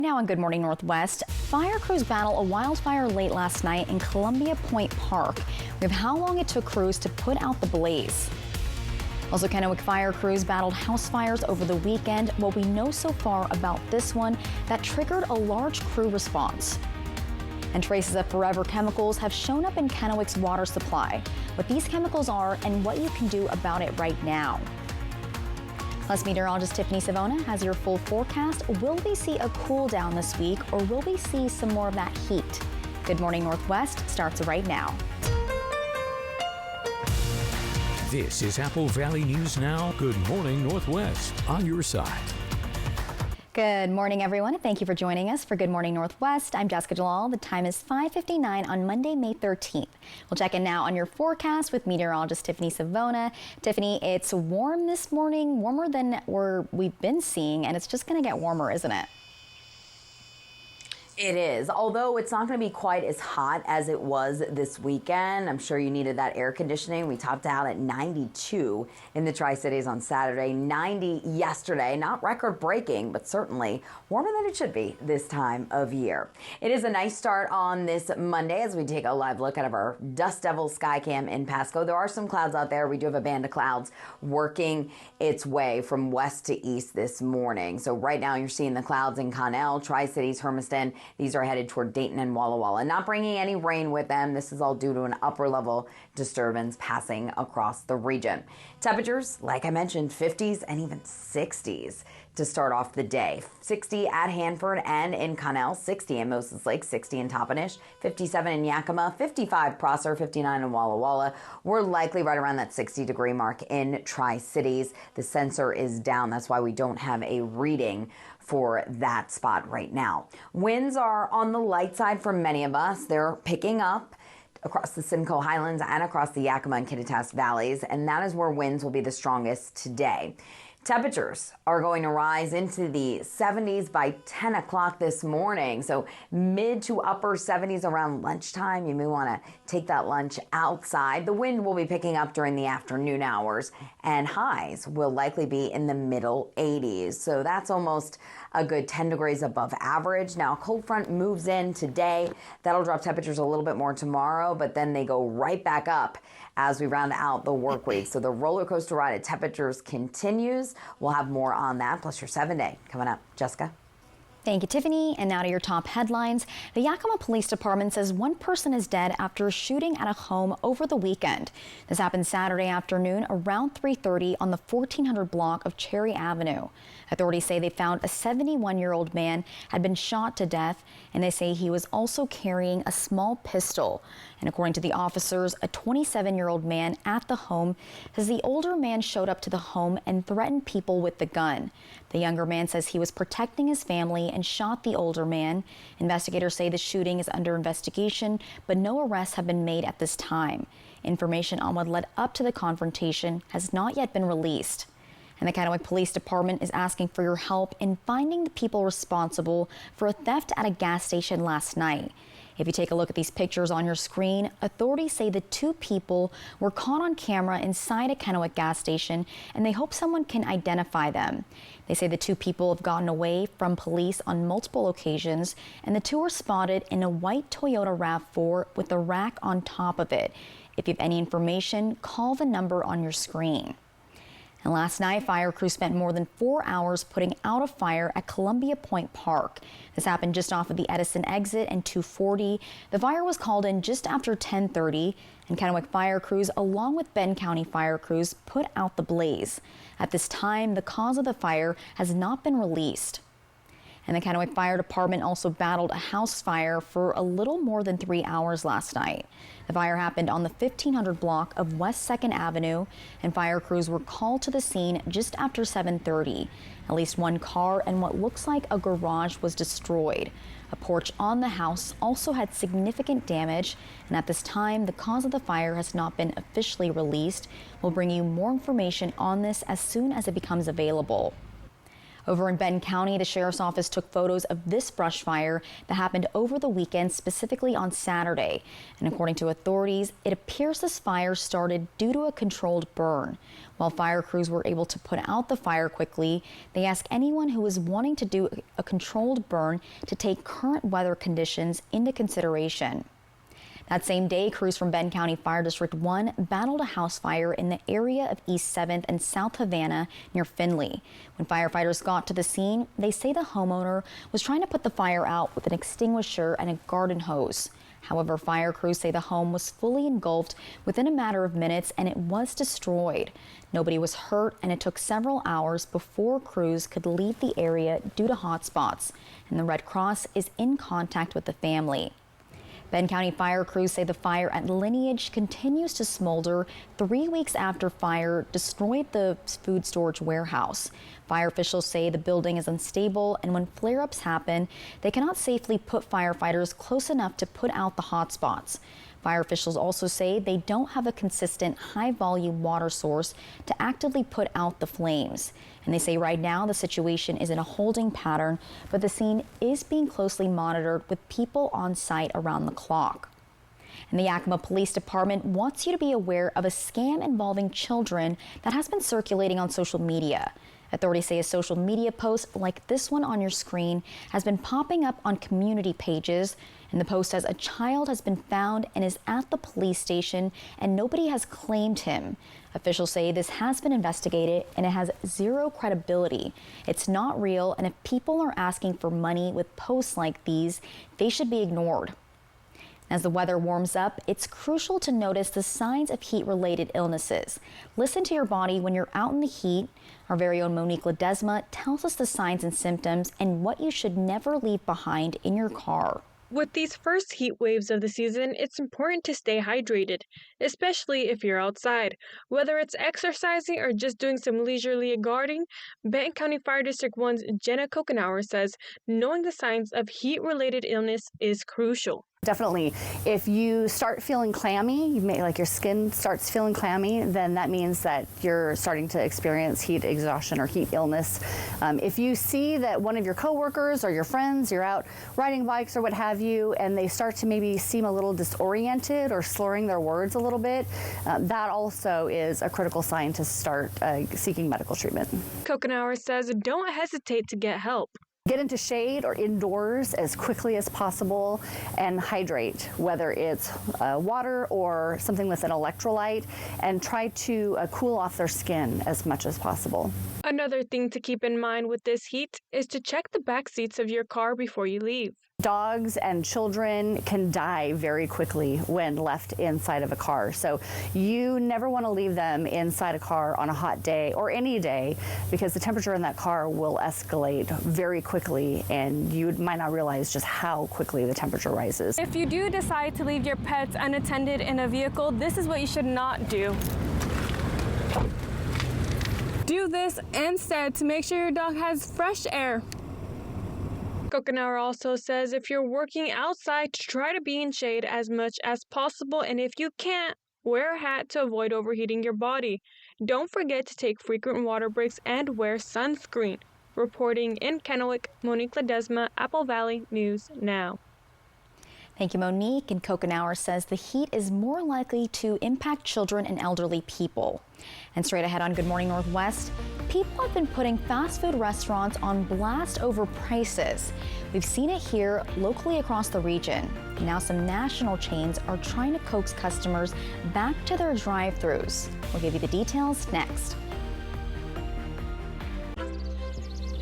Now on Good Morning Northwest, fire crews battle a wildfire late last night in Columbia Point Park. We have how long it took crews to put out the blaze. Also, Kennewick fire crews battled house fires over the weekend. What we know so far about this one that triggered a large crew response. And traces of forever chemicals have shown up in Kennewick's water supply. What these chemicals are and what you can do about it right now. Plus, meteorologist Tiffany Savona has your full forecast. Will we see a cool down this week, or will we see some more of that heat? Good Morning Northwest starts right now. This is Apple Valley News Now. Good Morning Northwest on your side. Good morning, everyone. Thank you for joining us for Good Morning Northwest. I'm Jessica Jalal. The time is 5:59 on Monday, May 13th. We'll check in now on your forecast with meteorologist Tiffany Savona. Tiffany, it's warm this morning, warmer than we've been seeing, and it's just going to get warmer, isn't it? It is, although it's not going to be quite as hot as it was this weekend. I'm sure you needed that air conditioning. We topped out at 92 in the Tri-Cities on Saturday, 90 yesterday. Not record-breaking, but certainly warmer than it should be this time of year. It is a nice start on this Monday as we take a live look at our Dust Devil Skycam in Pasco. There are some clouds out there. We do have a band of clouds working its way from west to east this morning. So right now you're seeing the clouds in Connell, Tri-Cities, Hermiston. These are headed toward Dayton and Walla Walla, not bringing any rain with them. This is all due to an upper level disturbance passing across the region. Temperatures, like I mentioned, 50s and even 60s to start off the day. 60 at Hanford and in Connell, 60 in Moses Lake, 60 in Toppenish, 57 in Yakima, 55 Prosser, 59 in Walla Walla. We're likely right around that 60-degree mark in Tri-Cities. The sensor is down. That's why we don't have a reading for that spot right now. Winds are on the light side for many of us. They're picking up across the Simcoe Highlands and across the Yakima and Kittitas valleys, and that is where winds will be the strongest today. Temperatures are going to rise into the 70s by 10 o'clock this morning. So mid to upper 70s around lunchtime. You may want to take that lunch outside. The wind will be picking up during the afternoon hours, and highs will likely be in the middle 80s. So that's almost a good 10 degrees above average. Now, a cold front moves in today. That'll drop temperatures a little bit more tomorrow, but then they go right back up as we round out the work week. So the roller coaster ride of temperatures continues. We'll have more on that, plus your 7-day coming up. Jessica? Thank you, Tiffany. And now to your top headlines. The Yakima Police Department says one person is dead after a shooting at a home over the weekend. This happened Saturday afternoon around 3:30 on the 1400 block of Cherry Avenue. Authorities say they found a 71-year-old man had been shot to death, and they say he was also carrying a small pistol. And according to the officers, a 27-year-old man at the home says the older man showed up to the home and threatened people with the gun. The younger man says he was protecting his family and shot the older man. Investigators say the shooting is under investigation, but no arrests have been made at this time. Information on what led up to the confrontation has not yet been released. And the Kennewick Police Department is asking for your help in finding the people responsible for a theft at a gas station last night. If you take a look at these pictures on your screen, authorities say the two people were caught on camera inside a Kennewick gas station, and they hope someone can identify them. They say the two people have gotten away from police on multiple occasions, and the two were spotted in a white Toyota RAV4 with a rack on top of it. If you have any information, call the number on your screen. And last night, fire crews spent more than 4 hours putting out a fire at Columbia Point Park. This happened just off of the Edison exit and 240. The fire was called in just after 10:30, and Kennewick fire crews, along with Benton County fire crews, put out the blaze. At this time, the cause of the fire has not been released. And the Kennewick Fire Department also battled a house fire for a little more than 3 hours last night. The fire happened on the 1500 block of West 2nd Avenue, and fire crews were called to the scene just after 7:30. At least one car and what looks like a garage was destroyed. A porch on the house also had significant damage, and at this time, the cause of the fire has not been officially released. We'll bring you more information on this as soon as it becomes available. Over in Benton County, the sheriff's office took photos of this brush fire that happened over the weekend, specifically on Saturday. And according to authorities, it appears this fire started due to a controlled burn. While fire crews were able to put out the fire quickly, they ask anyone who is wanting to do a controlled burn to take current weather conditions into consideration. That same day, crews from Benton County Fire District 1 battled a house fire in the area of East 7th and South Havana near Findlay. When firefighters got to the scene, they say the homeowner was trying to put the fire out with an extinguisher and a garden hose. However, fire crews say the home was fully engulfed within a matter of minutes and it was destroyed. Nobody was hurt, and it took several hours before crews could leave the area due to hot spots. And the Red Cross is in contact with the family. Benton County fire crews say the fire at Lineage continues to smolder 3 weeks after fire destroyed the food storage warehouse. Fire officials say the building is unstable, and when flare-ups happen, they cannot safely put firefighters close enough to put out the hot spots. Fire officials also say they don't have a consistent high-volume water source to actively put out the flames. And they say right now the situation is in a holding pattern, but the scene is being closely monitored with people on site around the clock. And the Yakima Police Department wants you to be aware of a scam involving children that has been circulating on social media. Authorities say a social media post like this one on your screen has been popping up on community pages, and the post says a child has been found and is at the police station and nobody has claimed him. Officials say this has been investigated and it has zero credibility. It's not real, and if people are asking for money with posts like these, they should be ignored. As the weather warms up, it's crucial to notice the signs of heat-related illnesses. Listen to your body when you're out in the heat. Our very own Monique Ledesma tells us the signs and symptoms and what you should never leave behind in your car. With these first heat waves of the season, it's important to stay hydrated, especially if you're outside. Whether it's exercising or just doing some leisurely gardening, Benton County Fire District 1's Jenna Kokenauer says knowing the signs of heat-related illness is crucial. Definitely. If you start feeling clammy, like your skin starts feeling clammy, then that means that you're starting to experience heat exhaustion or heat illness. If you see that one of your coworkers or your friends, you're out riding bikes or what have you, and they start to maybe seem a little disoriented or slurring their words a little bit, that also is a critical sign to start seeking medical treatment. Kokenauer says don't hesitate to get help. Get into shade or indoors as quickly as possible and hydrate, whether it's water or something with an electrolyte, and try to cool off their skin as much as possible. Another thing to keep in mind with this heat is to check the back seats of your car before you leave. Dogs and children can die very quickly when left inside of a car. So you never want to leave them inside a car on a hot day or any day, because the temperature in that car will escalate very quickly and you might not realize just how quickly the temperature rises. If you do decide to leave your pets unattended in a vehicle, this is what you should not do. Do this instead to make sure your dog has fresh air. Kokenauer also says if you're working outside, to try to be in shade as much as possible, and if you can't, wear a hat to avoid overheating your body. Don't forget to take frequent water breaks and wear sunscreen. Reporting in Kennewick, Monique Ledesma, Apple Valley News Now. Thank you, Monique. And Kokenauer says the heat is more likely to impact children and elderly people. And straight ahead on Good Morning Northwest, people have been putting fast food restaurants on blast over prices. We've seen it here locally across the region. Now some national chains are trying to coax customers back to their drive-thrus. We'll give you the details next.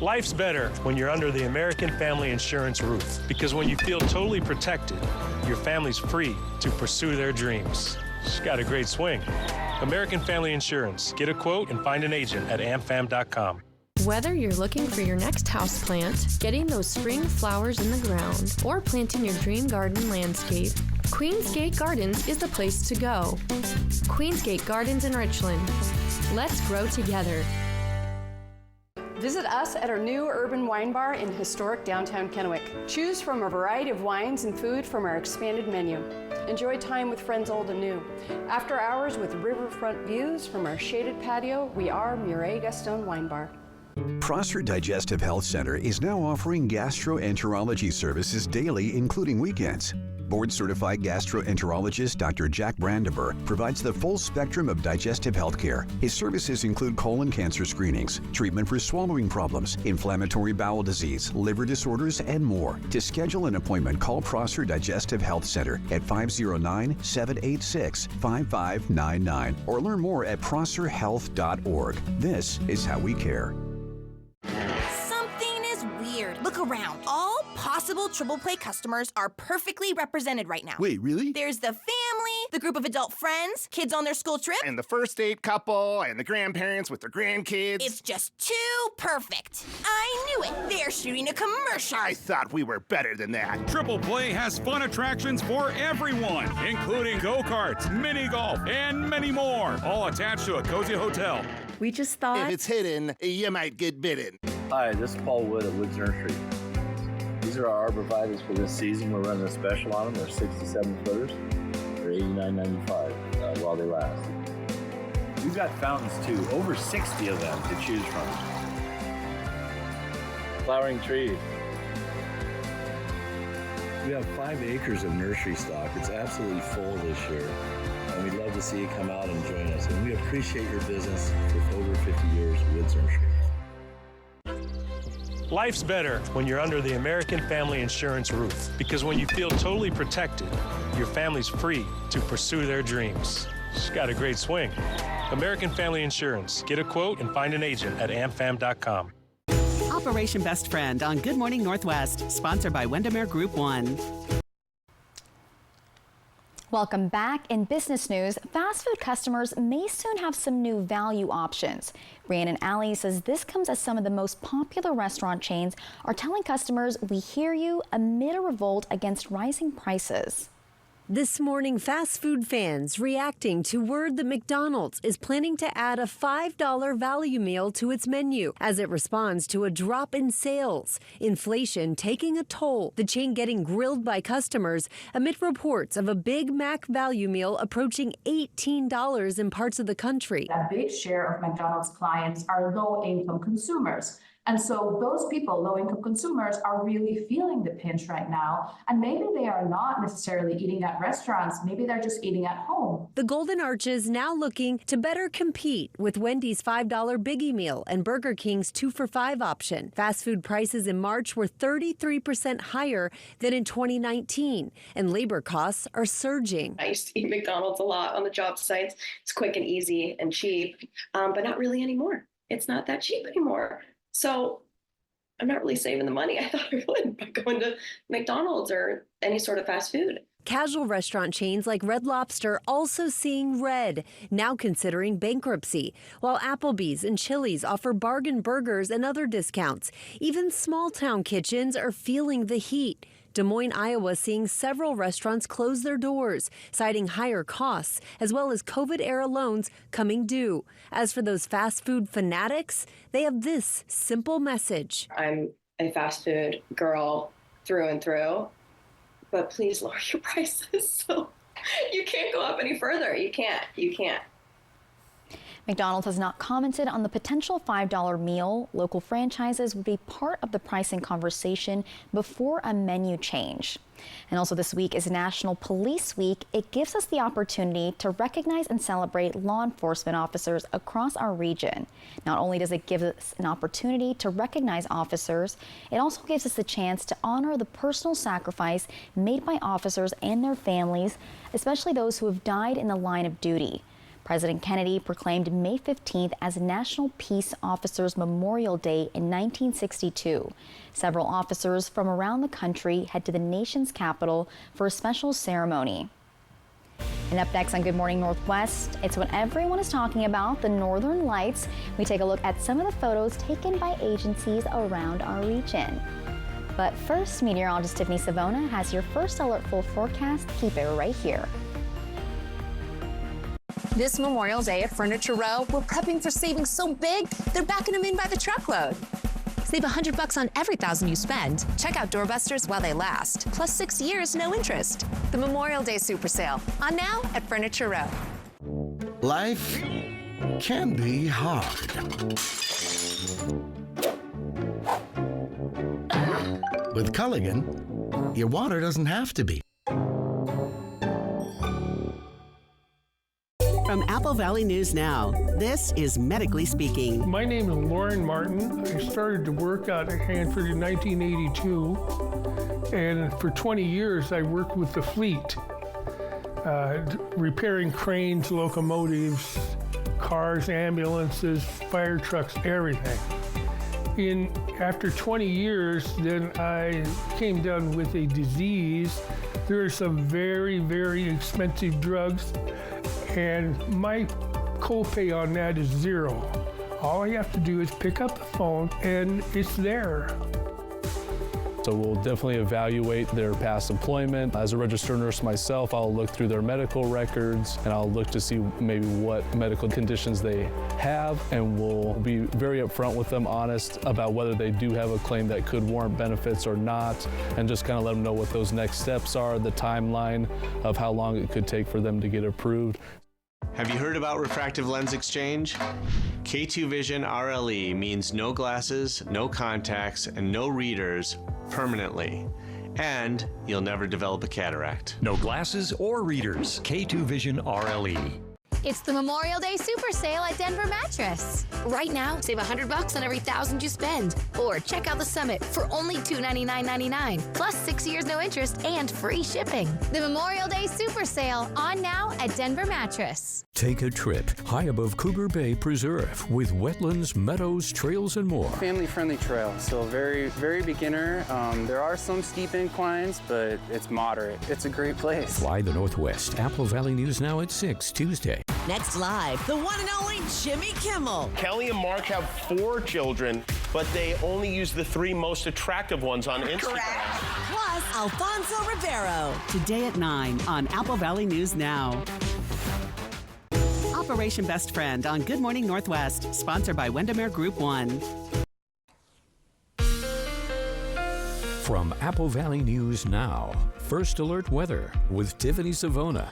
Life's better when you're under the American Family Insurance roof, because when you feel totally protected, your family's free to pursue their dreams. She's got a great swing. American Family Insurance. Get a quote and find an agent at amfam.com. Whether you're looking for your next houseplant, getting those spring flowers in the ground, or planting your dream garden landscape, Queensgate Gardens is the place to go. Queensgate Gardens in Richland. Let's grow together. Visit us at our new urban wine bar in historic downtown Kennewick. Choose from a variety of wines and food from our expanded menu. Enjoy time with friends old and new. After hours with riverfront views from our shaded patio, we are Murray Gaston Wine Bar. Prosser Digestive Health Center is now offering gastroenterology services daily, including weekends. Board-certified gastroenterologist Dr. Jack Brandenburg provides the full spectrum of digestive health care. His services include colon cancer screenings, treatment for swallowing problems, inflammatory bowel disease, liver disorders, and more. To schedule an appointment, call Prosser Digestive Health Center at 509-786-5599 or learn more at prosserhealth.org. This is how we care. Something is weird. Look around. All possible Triple Play customers are perfectly represented right now. Wait, really? There's the family, the group of adult friends, kids on their school trip, And the first date couple, and the grandparents with their grandkids. It's just too perfect. I knew it. They're shooting a commercial. I thought we were better than that. Triple Play has fun attractions for everyone, including go-karts, mini golf, and many more, all attached to a cozy hotel. We just thought... If it's hidden, you might get bitten. Hi, this is Paul Wood at Woods Nursery. These are our arborvitaes for this season. We're running a special on them. They're 67 footers. They're $89.95 while they last. We've got fountains too, over 60 of them to choose from. Flowering trees. We have 5 acres of nursery stock. It's absolutely full this year. And we'd love to see you come out and join us. And we appreciate your business with over 50 years of Woods Nursery. Life's better when you're under the American Family Insurance roof, because when you feel totally protected, your family's free to pursue their dreams. She's got a great swing. American Family Insurance. Get a quote and find an agent at amfam.com. Operation Best Friend on Good Morning Northwest, sponsored by Windermere Group 1. Welcome back. In business news, fast food customers may soon have some new value options. Rhiannon Alley says this comes as some of the most popular restaurant chains are telling customers, "We hear you," amid a revolt against rising prices. This morning, fast food fans reacting to word that McDonald's is planning to add a $5 value meal to its menu as it responds to a drop in sales. Inflation taking a toll, the chain getting grilled by customers amid reports of a Big Mac value meal approaching $18 in parts of the country. A big share of McDonald's clients are low-income consumers. And so those people, low-income consumers, are really feeling the pinch right now. And maybe they are not necessarily eating at restaurants. Maybe they're just eating at home. The Golden Arches now looking to better compete with Wendy's $5 Biggie Meal and Burger King's 2 for $5 option. Fast food prices in March were 33% higher than in 2019, and labor costs are surging. I used to eat McDonald's a lot on the job sites. It's quick and easy and cheap, but not really anymore. It's not that cheap anymore. So I'm not really saving the money I thought I would by going to McDonald's or any sort of fast food. Casual restaurant chains like Red Lobster also seeing red, now considering bankruptcy, while Applebee's and Chili's offer bargain burgers and other discounts. Even small-town kitchens are feeling the heat. Des Moines, Iowa, seeing several restaurants close their doors, citing higher costs, as well as COVID-era loans coming due. As for those fast food fanatics, they have this simple message. I'm a fast food girl through and through, but please lower your prices so you can't go up any further. You can't. McDonald's has not commented on the potential $5 meal. Local franchises would be part of the pricing conversation before a menu change. And also this week is National Police Week. It gives us the opportunity to recognize and celebrate law enforcement officers across our region. Not only does it give us an opportunity to recognize officers, it also gives us the chance to honor the personal sacrifice made by officers and their families, especially those who have died in the line of duty. President Kennedy proclaimed May 15th as National Peace Officers Memorial Day in 1962. Several officers from around the country head to the nation's capital for a special ceremony. And up next on Good Morning Northwest, it's what everyone is talking about, the Northern Lights. We take a look at some of the photos taken by agencies around our region. But first, meteorologist Tiffany Savona has your first alert full forecast. Keep it right here. This Memorial Day at Furniture Row, we're prepping for savings so big, they're backing them in by the truckload. Save $100 on every $1,000 you spend. Check out doorbusters while they last, plus 6 years, no interest. The Memorial Day Super Sale, on now at Furniture Row. Life can be hard. With Culligan, your water doesn't have to be. From Apple Valley News Now, this is Medically Speaking. My name is Lauren Martin. I started to work out at Hanford in 1982, and for 20 years I worked with the fleet, repairing cranes, locomotives, cars, ambulances, fire trucks, everything. After 20 years, then I came down with a disease. There are some very, very expensive drugs, and my copay on that is $0. All I have to do is pick up the phone, and it's there. So we'll definitely evaluate their past employment. As a registered nurse myself, I'll look through their medical records and I'll look to see maybe what medical conditions they have, and we'll be very upfront with them, honest about whether they do have a claim that could warrant benefits or not, and just kind of let them know what those next steps are, the timeline of how long it could take for them to get approved. Have you heard about refractive lens exchange? K2 Vision RLE means no glasses, no contacts, and no readers permanently. And you'll never develop a cataract. No glasses or readers. K2 Vision RLE. It's the Memorial Day Super Sale at Denver Mattress. Right now, save $100 on every $1,000 you spend. Or check out the Summit for only $299.99, plus 6 years no interest and free shipping. The Memorial Day Super Sale on now at Denver Mattress. Take a trip high above Cougar Bay Preserve with wetlands, meadows, trails, and more. Family-friendly trail, so very, very beginner. There are some steep inclines, but it's moderate. It's a great place. Fly the Northwest. Apple Valley News Now at 6 Tuesday. Next live, the one and only Jimmy Kimmel. Kelly and Mark have 4 children, but they only use the 3 most attractive ones on Instagram. Correct. Plus, Alfonso Rivero. Today at 9 on Apple Valley News Now. Operation Best Friend on Good Morning Northwest, sponsored by Windermere Group 1. From Apple Valley News Now, First Alert Weather with Tiffany Savona.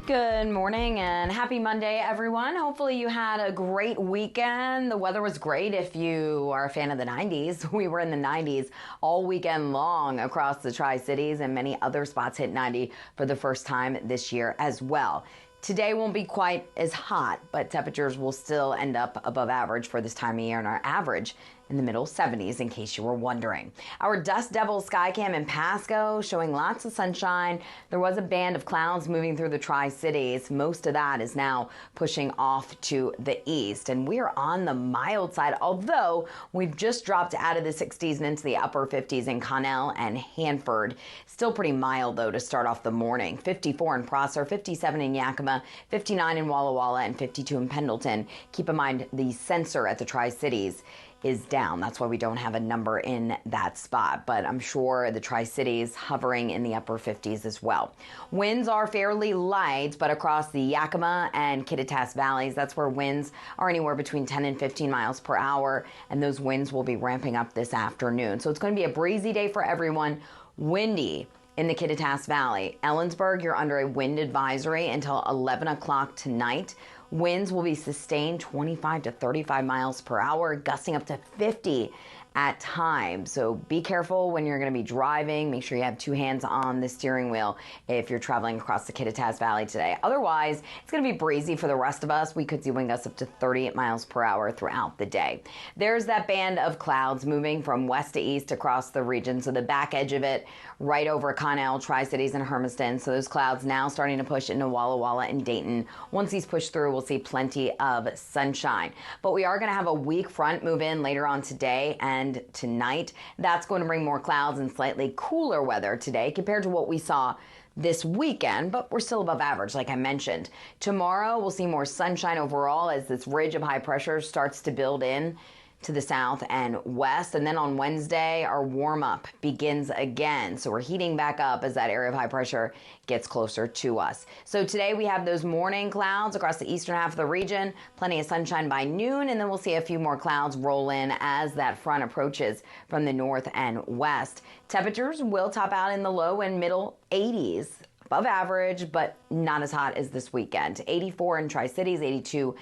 Good morning and happy Monday, everyone. Hopefully you had a great weekend. The weather was great if you are a fan of the 90s. We were in the 90s all weekend long across the Tri-Cities, and many other spots hit 90 for the first time this year as well. Today won't be quite as hot, but temperatures will still end up above average for this time of year, and our average in the middle 70s, in case you were wondering. Our Dust Devil Skycam in Pasco showing lots of sunshine. There was a band of clouds moving through the Tri-Cities. Most of that is now pushing off to the east, and we are on the mild side, although we've just dropped out of the 60s and into the upper 50s in Connell and Hanford. Still pretty mild, though, to start off the morning. 54 in Prosser, 57 in Yakima, 59 in Walla Walla, and 52 in Pendleton. Keep in mind the sensor at the Tri-Cities is down. That's why we don't have a number in that spot, but I'm sure the Tri-Cities hovering in the upper 50s as well. Winds are fairly light, but across the Yakima and Kittitas valleys, that's where winds are anywhere between 10 and 15 miles per hour, and those winds will be ramping up this afternoon. So it's going to be a breezy day for everyone. Windy in the Kittitas Valley. Ellensburg, you're under a wind advisory until 11 o'clock tonight. Winds will be sustained 25 to 35 miles per hour, gusting up to 50 at times. So be careful when you're going to be driving. Make sure you have 2 hands on the steering wheel if you're traveling across the Kittitas Valley today. Otherwise, it's going to be breezy for the rest of us. We could see wind gusts up to 38 miles per hour throughout the day. There's that band of clouds moving from west to east across the region. So the back edge of it right over Connell, Tri-Cities, and Hermiston. So those clouds now starting to push into Walla Walla and Dayton. Once these push through, we'll see plenty of sunshine. But we are going to have a weak front move in later on today and tonight. That's going to bring more clouds and slightly cooler weather today compared to what we saw this weekend, but we're still above average, like I mentioned. Tomorrow, we'll see more sunshine overall as this ridge of high pressure starts to build in to the south and west. And then on Wednesday, our warm up begins again. So we're heating back up as that area of high pressure gets closer to us. So today we have those morning clouds across the eastern half of the region, plenty of sunshine by noon, and then we'll see a few more clouds roll in as that front approaches from the north and west. Temperatures will top out in the low and middle 80s. Above average, but not as hot as this weekend. 84 in Tri-Cities, 82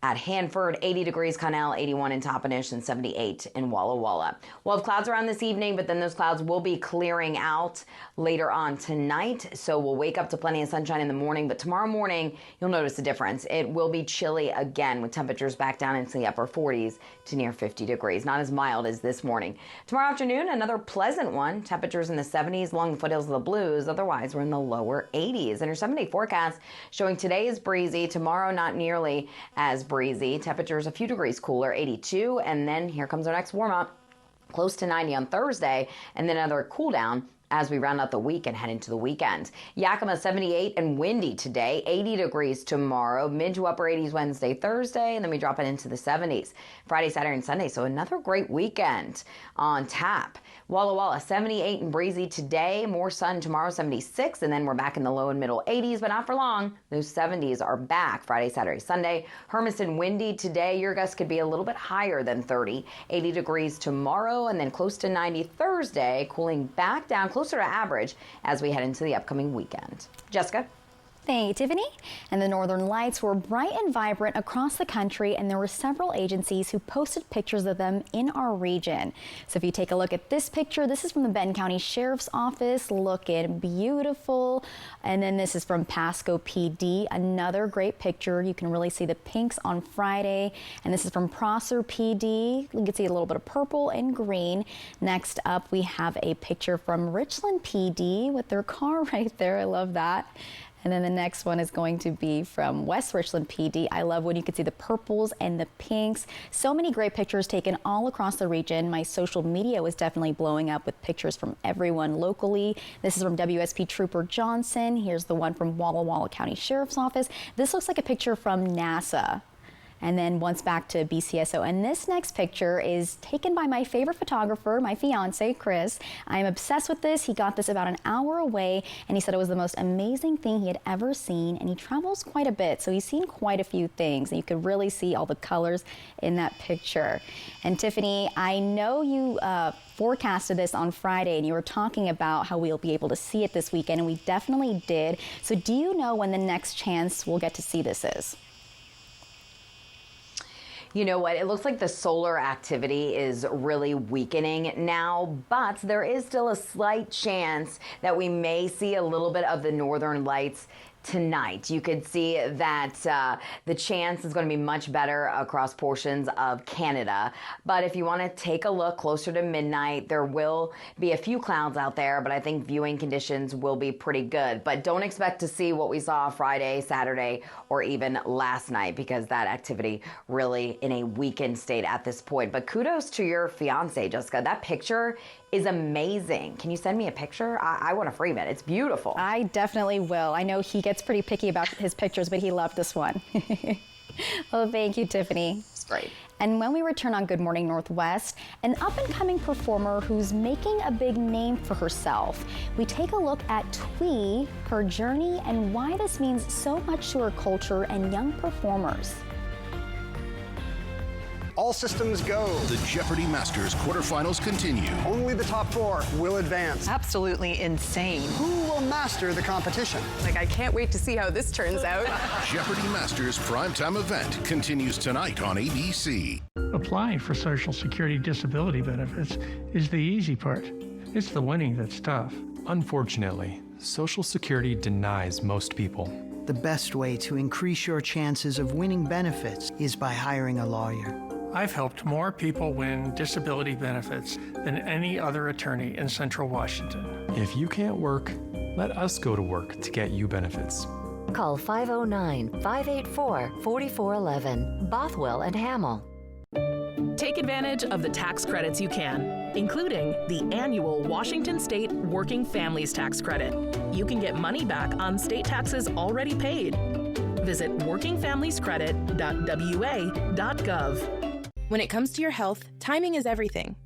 at Hanford, 80 degrees Connell, 81 in Toppenish, and 78 in Walla Walla. We'll have clouds around this evening, but then those clouds will be clearing out later on tonight. So we'll wake up to plenty of sunshine in the morning, but tomorrow morning, you'll notice a difference. It will be chilly again with temperatures back down into the upper 40s to near 50 degrees. Not as mild as this morning. Tomorrow afternoon, another pleasant one. Temperatures in the 70s along the foothills of the Blues. Otherwise, we're in the lower 80s. And your 7-day forecast showing today is breezy. Tomorrow, not nearly as breezy. Temperatures a few degrees cooler, 82. And then here comes our next warm up, close to 90 on Thursday. And then another cool down as we round out the week and head into the weekend. Yakima 78 and windy today, 80 degrees tomorrow, mid to upper 80s Wednesday, Thursday, and then we drop it into the 70s Friday, Saturday, and Sunday. So another great weekend on tap. Walla Walla 78 and breezy today, more sun tomorrow, 76, and then we're back in the low and middle 80s, but not for long. Those 70s are back Friday, Saturday, Sunday. Hermiston windy today. Your gusts could be a little bit higher than 30, 80 degrees tomorrow, and then close to 90 Thursday, cooling back down closer to average as we head into the upcoming weekend. Jessica? Thank you, Tiffany. And the Northern Lights were bright and vibrant across the country, and there were several agencies who posted pictures of them in our region. So if you take a look at this picture, this is from the Benton County Sheriff's Office, looking beautiful. And then this is from Pasco PD, another great picture. You can really see the pinks on Friday. And this is from Prosser PD. You can see a little bit of purple and green. Next up, we have a picture from Richland PD with their car right there. I love that. And then the next one is going to be from West Richland PD. I love when you can see the purples and the pinks. So many great pictures taken all across the region. My social media was definitely blowing up with pictures from everyone locally. This is from WSP Trooper Johnson. Here's the one from Walla Walla County Sheriff's Office. This looks like a picture from NASA. And then once back to BCSO. And this next picture is taken by my favorite photographer, my fiance, Chris. I'm obsessed with this. He got this about an hour away, and he said it was the most amazing thing he had ever seen. And he travels quite a bit, so he's seen quite a few things. And you could really see all the colors in that picture. And Tiffany, I know you forecasted this on Friday, and you were talking about how we'll be able to see it this weekend, and we definitely did. So do you know when the next chance we'll get to see this is? You know what? It looks like the solar activity is really weakening now, but there is still a slight chance that we may see a little bit of the northern lights tonight. You could see that the chance is going to be much better across portions of Canada. But if you want to take a look closer to midnight, there will be a few clouds out there, but I think viewing conditions will be pretty good. But don't expect to see what we saw Friday, Saturday, or even last night, because that activity really in a weakened state at this point. But kudos to your fiance, Jessica. That picture is amazing. Can you send me a picture? I want to frame it. It's beautiful. I definitely will. I know he gets pretty picky about his pictures, but he loved this one. Well, thank you, Tiffany. It's great. And when we return on Good Morning Northwest, an up-and-coming performer who's making a big name for herself. We take a look at Twee, her journey, and why this means so much to her culture and young performers. All systems go. The Jeopardy Masters quarterfinals continue. Only the top 4 will advance. Absolutely insane. Who will master the competition? I can't wait to see how this turns out. Jeopardy Masters primetime event continues tonight on ABC. Applying for Social Security disability benefits is the easy part. It's the winning that's tough. Unfortunately, Social Security denies most people. The best way to increase your chances of winning benefits is by hiring a lawyer. I've helped more people win disability benefits than any other attorney in Central Washington. If you can't work, let us go to work to get you benefits. Call 509-584-4411, Bothwell and Hamill. Take advantage of the tax credits you can, including the annual Washington State Working Families Tax Credit. You can get money back on state taxes already paid. Visit workingfamiliescredit.wa.gov. When it comes to your health, timing is everything.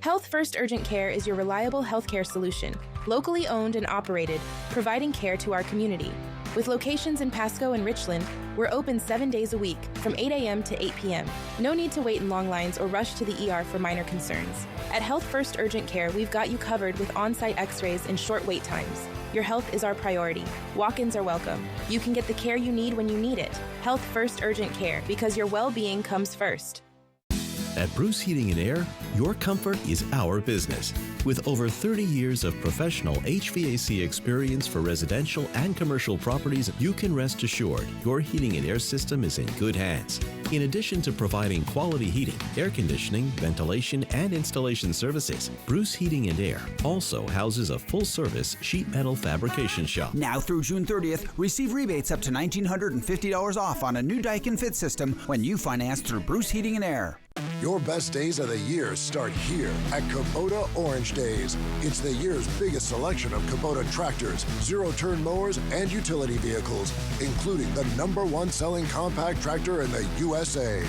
Health First Urgent Care is your reliable healthcare solution, locally owned and operated, providing care to our community. With locations in Pasco and Richland, we're open 7 days a week from 8 a.m. to 8 p.m. No need to wait in long lines or rush to the ER for minor concerns. At Health First Urgent Care, we've got you covered with on-site x-rays and short wait times. Your health is our priority. Walk-ins are welcome. You can get the care you need when you need it. Health First Urgent Care, because your well-being comes first. At Bruce Heating and Air, your comfort is our business. With over 30 years of professional HVAC experience for residential and commercial properties, you can rest assured your heating and air system is in good hands. In addition to providing quality heating, air conditioning, ventilation, and installation services, Bruce Heating and Air also houses a full-service sheet metal fabrication shop. Now through June 30th, receive rebates up to $1,950 off on a new Daikin Fit system when you finance through Bruce Heating and Air. Your best days of the year start here at Kubota Orange Days. It's the year's biggest selection of Kubota tractors, zero-turn mowers, and utility vehicles, including the #1 selling compact tractor in the USA.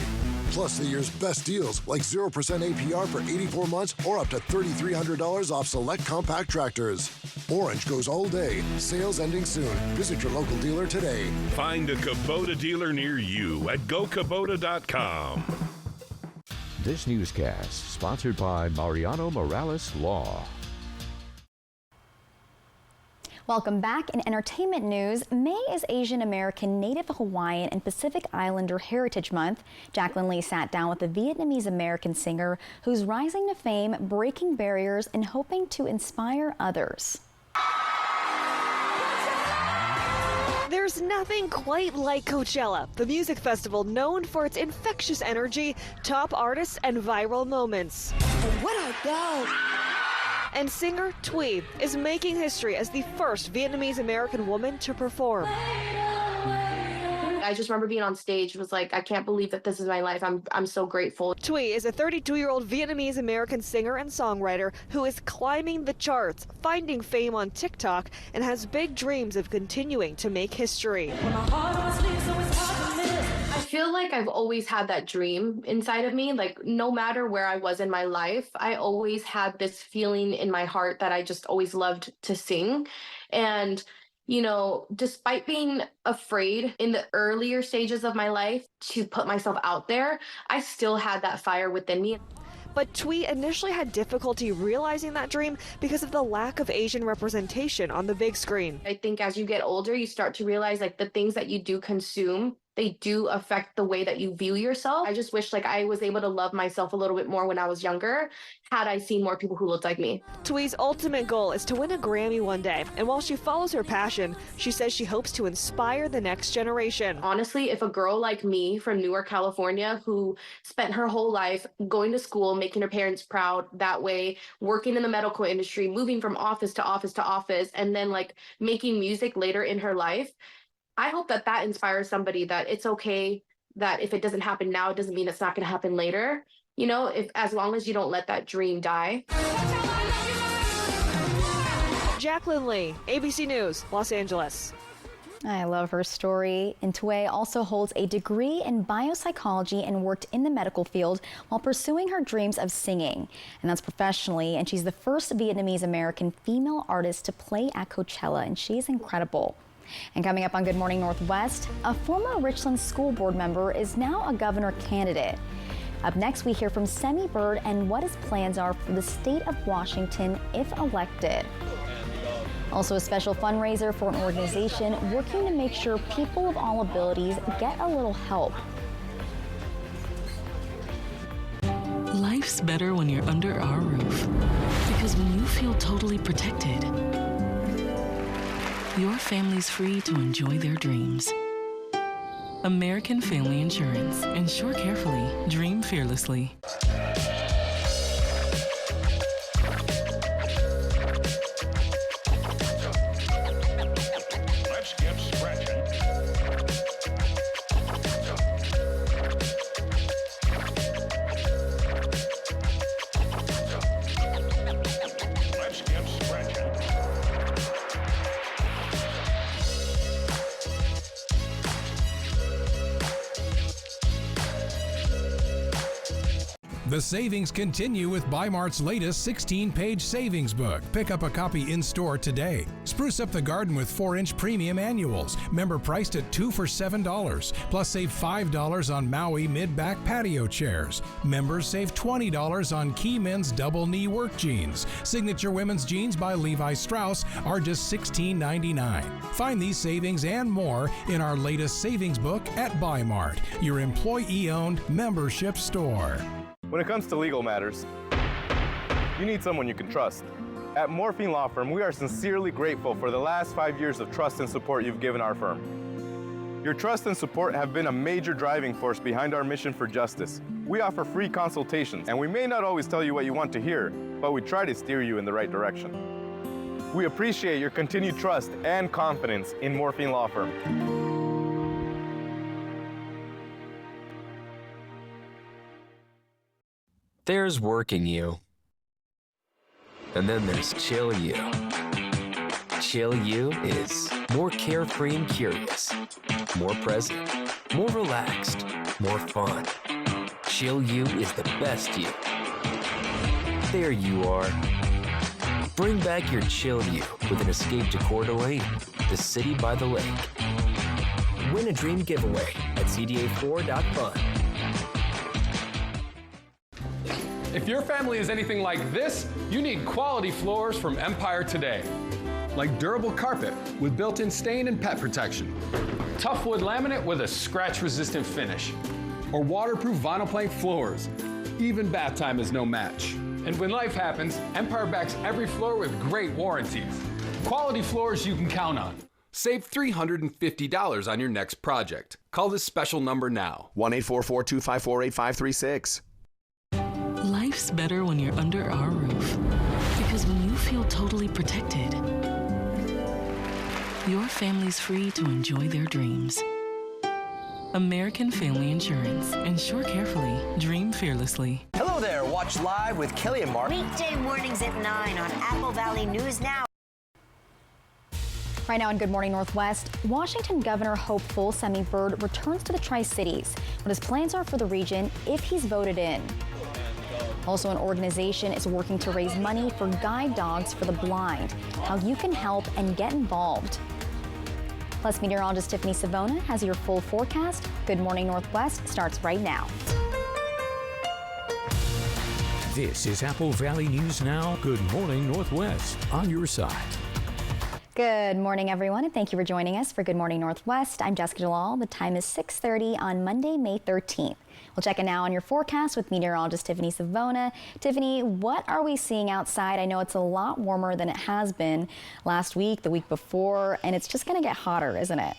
Plus the year's best deals like 0% APR for 84 months or up to $3,300 off select compact tractors. Orange goes all day. Sales ending soon. Visit your local dealer today. Find a Kubota dealer near you at gokubota.com. This newscast sponsored by Mariano Morales Law. Welcome back. In entertainment news, May is Asian American, Native Hawaiian, and Pacific Islander Heritage Month. Jacqueline Lee sat down with a Vietnamese American singer who's rising to fame, breaking barriers, and hoping to inspire others. There's nothing quite like Coachella, the music festival known for its infectious energy, top artists, and viral moments. What I go! And singer Thuy is making history as the first Vietnamese American woman to perform. I just remember being on stage, was like, I can't believe that this is my life. I'm so grateful. Thuy is a 32-year-old Vietnamese American singer and songwriter who is climbing the charts, finding fame on TikTok, and has big dreams of continuing to make history. I feel like I've always had that dream inside of me. Like, no matter where I was in my life, I always had this feeling in my heart that I just always loved to sing. And you know, despite being afraid in the earlier stages of my life to put myself out there, I still had that fire within me. But Thuy initially had difficulty realizing that dream because of the lack of Asian representation on the big screen. I think as you get older, you start to realize like the things that you do consume, they do affect the way that you view yourself. I just wish like I was able to love myself a little bit more when I was younger, had I seen more people who looked like me. Thuy's ultimate goal is to win a Grammy one day. And while she follows her passion, she says she hopes to inspire the next generation. Honestly, if a girl like me from Newark, California, who spent her whole life going to school, making her parents proud that way, working in the medical industry, moving from office to office to office, and then like making music later in her life, I hope that that inspires somebody that it's okay that if it doesn't happen now, it doesn't mean it's not going to happen later. You know, if as long as you don't let that dream die. Jacqueline Lee, ABC News, Los Angeles. I love her story. And Thuy also holds a degree in biopsychology and worked in the medical field while pursuing her dreams of singing. And that's professionally. And she's the first Vietnamese American female artist to play at Coachella. And she's incredible. And coming up on Good Morning Northwest, a former Richland school board member is now a governor candidate. Up next, we hear from Semi Bird and what his plans are for the state of Washington if elected. Also, a special fundraiser for an organization working to make sure people of all abilities get a little help. Life's better when you're under our roof. Because when you feel totally protected, your family's free to enjoy their dreams. American Family Insurance. Insure carefully. Dream fearlessly. Let's get scratching. Let's get scratching. The savings continue with Bi-Mart's latest 16-page savings book. Pick up a copy in-store today. Spruce up the garden with 4-inch premium annuals. Member priced at 2 for $7. Plus save $5 on Maui mid-back patio chairs. Members save $20 on Key Men's double knee work jeans. Signature women's jeans by Levi Strauss are just $16.99. Find these savings and more in our latest savings book at Bi-Mart, your employee-owned membership store. When it comes to legal matters, you need someone you can trust. At Morphine Law Firm, we are sincerely grateful for the last 5 years of trust and support you've given our firm. Your trust and support have been a major driving force behind our mission for justice. We offer free consultations, and we may not always tell you what you want to hear, but we try to steer you in the right direction. We appreciate your continued trust and confidence in Morphine Law Firm. There's working you. And then there's chill you. Chill you is more carefree and curious, more present, more relaxed, more fun. Chill you is the best you. There you are. Bring back your chill you with an escape to Coeur d'Alene, the city by the lake. Win a dream giveaway at cda4.fun. If your family is anything like this, you need quality floors from Empire Today. Like durable carpet with built-in stain and pet protection. Tough wood laminate with a scratch-resistant finish. Or waterproof vinyl plank floors. Even bath time is no match. And when life happens, Empire backs every floor with great warranties. Quality floors you can count on. Save $350 on your next project. Call this special number now. 1-844-254-8536. Life's better when you're under our roof. Because when you feel totally protected, your family's free to enjoy their dreams. American Family Insurance. Insure carefully. Dream fearlessly. Hello there. Watch Live with Kelly and Mark. Weekday mornings at 9 on Apple Valley News Now. Right now on Good Morning Northwest, Washington Governor hopeful Semi Bird returns to the Tri-Cities. What his plans are for the region if he's voted in. Also, an organization is working to raise money for guide dogs for the blind. How you can help and get involved. Plus, meteorologist Tiffany Savona has your full forecast. Good Morning Northwest starts right now. This is Apple Valley News Now. Good Morning Northwest on your side. Good morning, everyone, and thank you for joining us for Good Morning Northwest. I'm Jessica Jalal. The time is 6:30 on Monday, May 13th. We'll check in now on your forecast with meteorologist Tiffany Savona. Tiffany, what are we seeing outside? I know it's a lot warmer than it has been last week, the week before, and it's just going to get hotter, isn't it?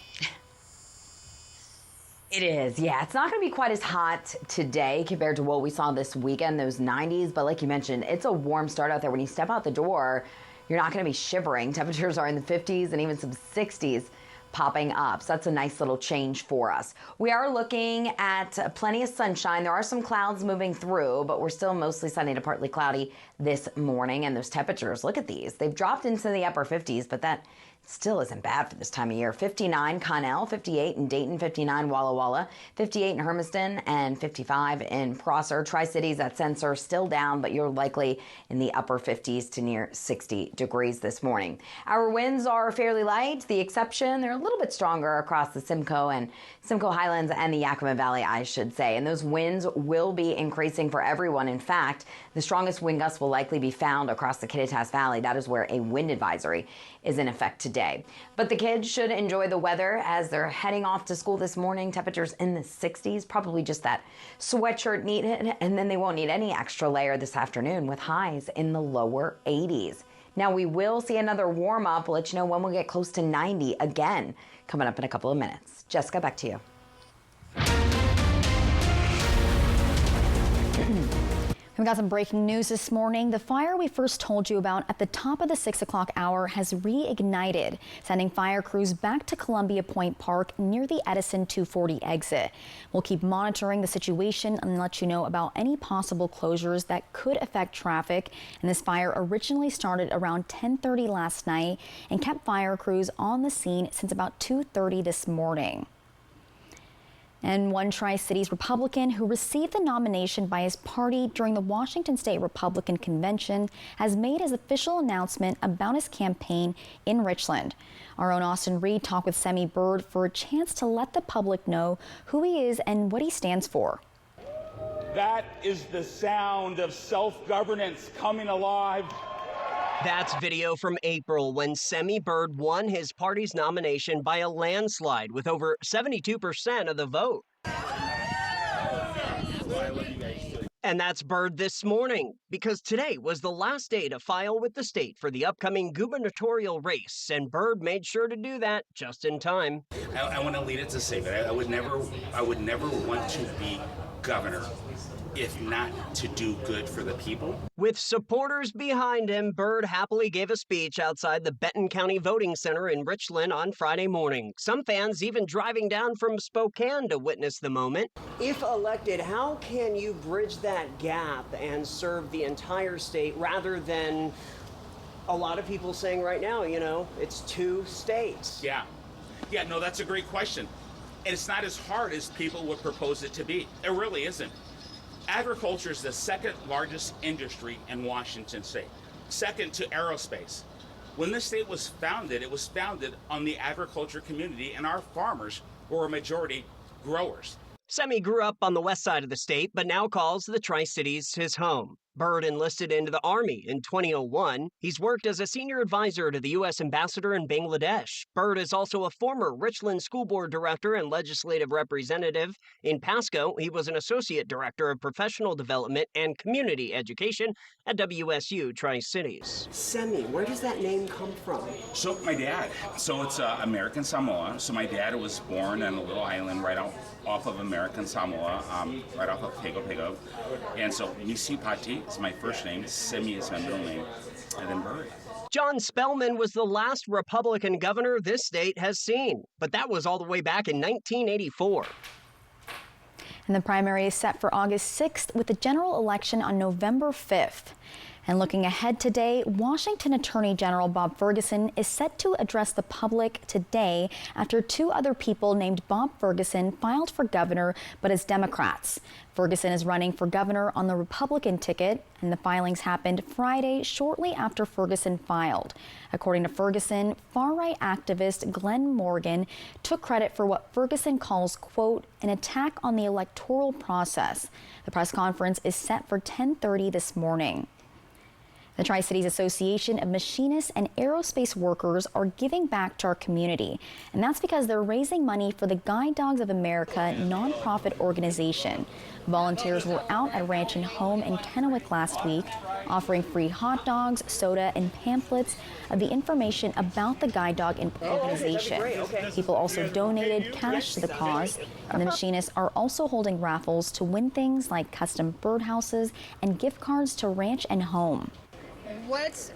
It is, yeah. It's not going to be quite as hot today compared to what we saw this weekend, those 90s. But like you mentioned, it's a warm start out there. When you step out the door, you're not going to be shivering. Temperatures are in the 50s and even some 60s popping up. So that's a nice little change for us. We are looking at plenty of sunshine. There are some clouds moving through, but we're still mostly sunny to partly cloudy this morning. And those temperatures, look at these. They've dropped into the upper 50s, but that still isn't bad for this time of year. 59 Connell, 58 in Dayton, 59 Walla Walla, 58 in Hermiston, and 55 in Prosser. Tri-Cities, that sensor still down, but you're likely in the upper 50s to near 60 degrees this morning. Our winds are fairly light. The exception, they're a little bit stronger across the Simcoe Highlands and the Yakima Valley, I should say. And those winds will be increasing for everyone. In fact, the strongest wind gusts will likely be found across the Kittitas Valley. That is where a wind advisory is in effect today. But the kids should enjoy the weather as they're heading off to school this morning. Temperatures in the 60s, probably just that sweatshirt needed, and then they won't need any extra layer this afternoon with highs in the lower 80s. Now we will see another warm up. We'll let you know when we'll get close to 90 again coming up in a couple of minutes. Jessica, back to you. We got some breaking news this morning. The fire we first told you about at the top of the 6 o'clock hour has reignited, sending fire crews back to Columbia Point Park near the Edison 240 exit. We'll keep monitoring the situation and let you know about any possible closures that could affect traffic. And this fire originally started around 10:30 last night and kept fire crews on the scene since about 2:30 this morning. And one Tri-Cities Republican who received the nomination by his party during the Washington State Republican Convention has made his official announcement about his campaign in Richland. Our own Austin Reed talked with Semi Bird for a chance to let the public know who he is and what he stands for. That is the sound of self-governance coming alive. That's video from April when Semi Bird won his party's nomination by a landslide with over 72% of the vote. And that's Bird this morning, because today was the last day to file with the state for the upcoming gubernatorial race, and Bird made sure to do that just in time. I want to lead it to say that I would never want to be governor if not to do good for the people. With supporters behind him, Bird happily gave a speech outside the Benton County Voting Center in Richland on Friday morning. Some fans even driving down from Spokane to witness the moment. If elected, how can you bridge that gap and serve the entire state rather than a lot of people saying right now, you know, it's 2 states? Yeah, no, that's a great question. And it's not as hard as people would propose it to be. It really isn't. Agriculture is the second largest industry in Washington state, second to aerospace. When this state was founded, it was founded on the agriculture community, and our farmers were a majority growers. Semi grew up on the west side of the state, but now calls the Tri-Cities his home. Bird enlisted into the Army in 2001. He's worked as a senior advisor to the U.S. ambassador in Bangladesh. Bird is also a former Richland School Board director and legislative representative. In Pasco, he was an associate director of professional development and community education at WSU Tri-Cities. Semi, where does that name come from? So my dad, it's American Samoa. So my dad was born on a little island right off of American Samoa, right off of Pago Pago. And so Nisi Pati is my first name, Semi is my middle name, and then Bird. John Spellman was the last Republican governor this state has seen, but that was all the way back in 1984. And the primary is set for August 6th with the general election on November 5th. And looking ahead today, Washington Attorney General Bob Ferguson is set to address the public today after 2 other people named Bob Ferguson filed for governor, but as Democrats. Ferguson is running for governor on the Republican ticket, and the filings happened Friday shortly after Ferguson filed. According to Ferguson, far-right activist Glenn Morgan took credit for what Ferguson calls, quote, an attack on the electoral process. The press conference is set for 10:30 this morning. The Tri-Cities Association of Machinists and Aerospace Workers are giving back to our community, and that's because they're raising money for the Guide Dogs of America nonprofit organization. Volunteers were out at Ranch and Home in Kennewick last week, offering free hot dogs, soda, and pamphlets of the information about the Guide Dog organization. People also donated cash to the cause, and the Machinists are also holding raffles to win things like custom birdhouses and gift cards to Ranch and Home. What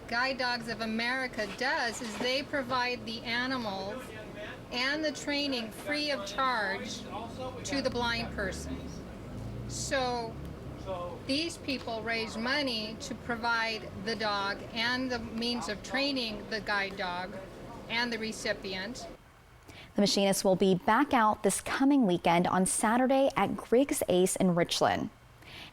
Guide Dogs of America does is they provide the animals and the training free of charge to the blind person. So these people raise money to provide the dog and the means of training the guide dog and the recipient. The Machinists will be back out this coming weekend on Saturday at Griggs Ace in Richland.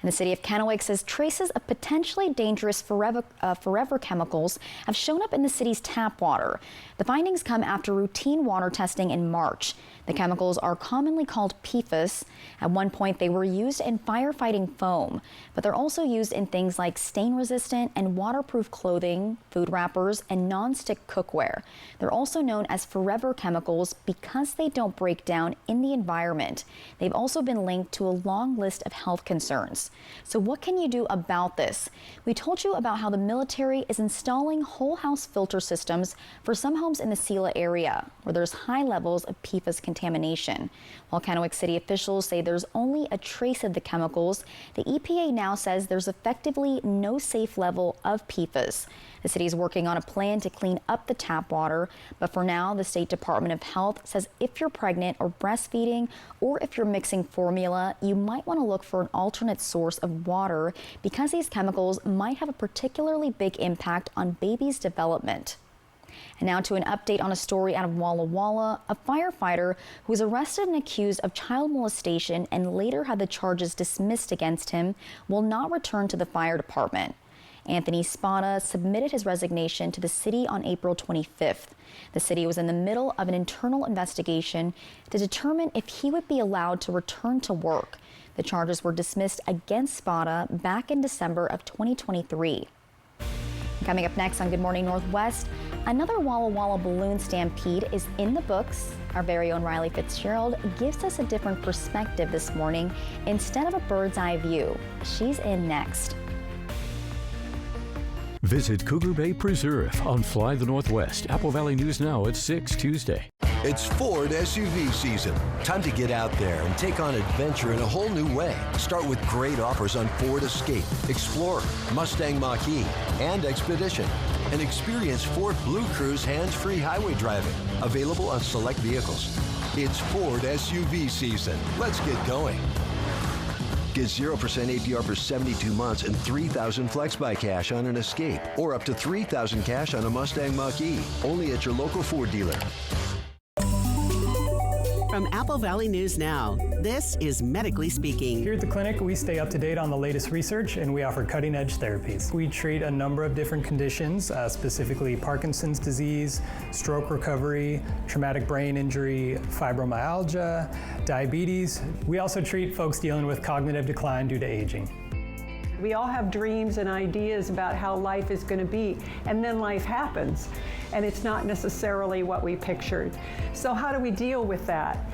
And the city of Kennewick says traces of potentially dangerous forever chemicals have shown up in the city's tap water. The findings come after routine water testing in March. The chemicals are commonly called PFAS. At one point, they were used in firefighting foam, but they're also used in things like stain-resistant and waterproof clothing, food wrappers, and non-stick cookware. They're also known as forever chemicals because they don't break down in the environment. They've also been linked to a long list of health concerns. So what can you do about this? We told you about how the military is installing whole house filter systems for some homes in the Sela area where there's high levels of PFAS contamination. While Kennewick city officials say there's only a trace of the chemicals, the EPA now says there's effectively no safe level of PFAS. The city is working on a plan to clean up the tap water, but for now, the State Department of Health says if you're pregnant or breastfeeding, or if you're mixing formula, you might want to look for an alternate source of water because these chemicals might have a particularly big impact on babies' development. And now to an update on a story out of Walla Walla. A firefighter who was arrested and accused of child molestation and later had the charges dismissed against him will not return to the fire department. Anthony Spada submitted his resignation to the city on April 25th. The city was in the middle of an internal investigation to determine if he would be allowed to return to work. The charges were dismissed against Spada back in December of 2023. Coming up next on Good Morning Northwest, another Walla Walla balloon stampede is in the books. Our very own Riley Fitzgerald gives us a different perspective this morning instead of a bird's eye view. She's in next. Visit Cougar Bay Preserve on Fly the Northwest. Apple Valley News Now at 6 Tuesday. It's Ford SUV season. Time to get out there and take on adventure in a whole new way. Start with great offers on Ford Escape, Explorer, Mustang Mach-E, and Expedition. And experience Ford Blue Cruise hands-free highway driving. Available on select vehicles. It's Ford SUV season. Let's get going. Get 0% APR for 72 months and $3,000 flex buy cash on an Escape, or up to $3,000 cash on a Mustang Mach-E. Only at your local Ford dealer. From Apple Valley News Now, this is Medically Speaking. Here at the clinic, we stay up to date on the latest research and we offer cutting-edge therapies. We treat a number of different conditions, specifically Parkinson's disease, stroke recovery, traumatic brain injury, fibromyalgia, diabetes. We also treat folks dealing with cognitive decline due to aging. We all have dreams and ideas about how life is going to be, and then life happens, and it's not necessarily what we pictured. So how do we deal with that?